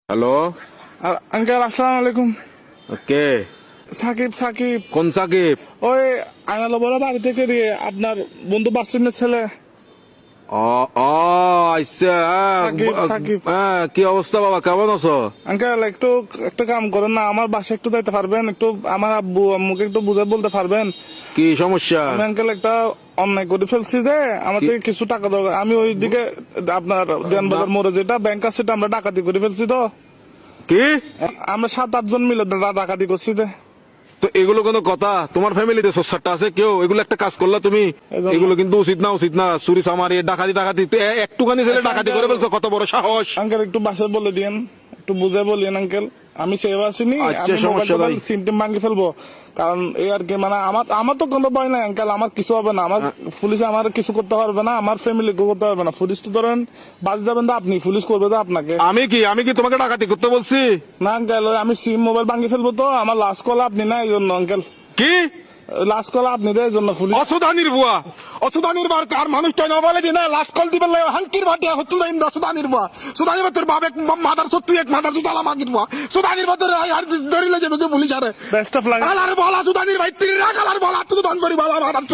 Hello. Uncle আসসালামু আলাইকুম। কে? সাকিব সাকিব কোন সাকিব? ওই আয়নাল বড় বাড়ি থেকে দিয়ে আপনার বন্ধু বাসিনের ছেলে ও ও আচ্ছা, সাকিব সাকিব। হ্যাঁ, কি অবস্থা বাবা, কেমন আছো? আঙ্কেল একটু একটা কাম করেন না, আমার বাসায় একটু যাইতে পারবেন? একটু আমার আব্বু আম্মুকে একটু বুঝে বলতে পারবেন? কি সমস্যা? আমি আঙ্কেল একটা অন্যায় করে ফেলছি যে আমার থেকে কিছু টাকা দরকার। আমি ওইদিকে আপনার দেনবাজার মোড়ে যেটা ব্যাংক আছে সেটা আমরা ডাকাতি করে ফেলছি তো। কি? আমরা 7-8 জন মিলে ডাকাতি করছি যে। তো এগুলো কোনো কথা? তোমার ফ্যামিলিতে সোসারটা আছে কেউ? এগুলো একটা কাজ করলা তুমি? এজন্য- এগুলো কিন্তু উচিত না, উচিত না। চুরি চামারি ডাকাতি ডাকাতি তো একটুখানি ছেলে ডাকাতি করে ফেলছো, কত বড় সাহস! আঙ্কেল একটু বাসায় বলে দিয়েন, একটু বুঝে বলিয়েন আঙ্কেল। আমি সেভ আসিনি, আচ্ছা, আমি সমস্যা নাই। সিম টিম ভাঙি ফেলবো। কারণ এই আর কি, মানে আমার তো কোনো ভয় নাই আঙ্কেল, আমার কিছু হবে না। আমার পুলিশ আমার কিছু করতে পারবে না, আমার ফ্যামিলি করতে পারবে না। পুলিশ তো ধরেন বাস যাবেন তো আপনি, পুলিশ করবে তো আপনাকে। আমি কি তোমাকে ডাকাতি করতে বলছি? না আঙ্কেল, আমি সিম মোবাইল ভাঙি ফেলবো তো, আমার লাস্ট কল আপনি না, এই জন্য আঙ্কেল। কি? লাস্ট কল আপনি দেয়, এই জন্য পুলিশ। অসুদানির বুয়া, অসুদানির বার কার মানুষটা না বলে দিনা লাস্ট কল দিবেন লাই হাঙ্কির ভাটিয়া হতো না ইন্দা সুদানির বুয়া। সুদানির তোর বাপ এক মাদার সত্তু এক মাদার সুদালা মাগির বুয়া। সুদানির তোর আর ধরিলে যাবে পুলিশ আরে। Best of luck. আলার বলা সুদানির ভাই তিন রাখ আলার বলা তুই দন করি বাবা মাদার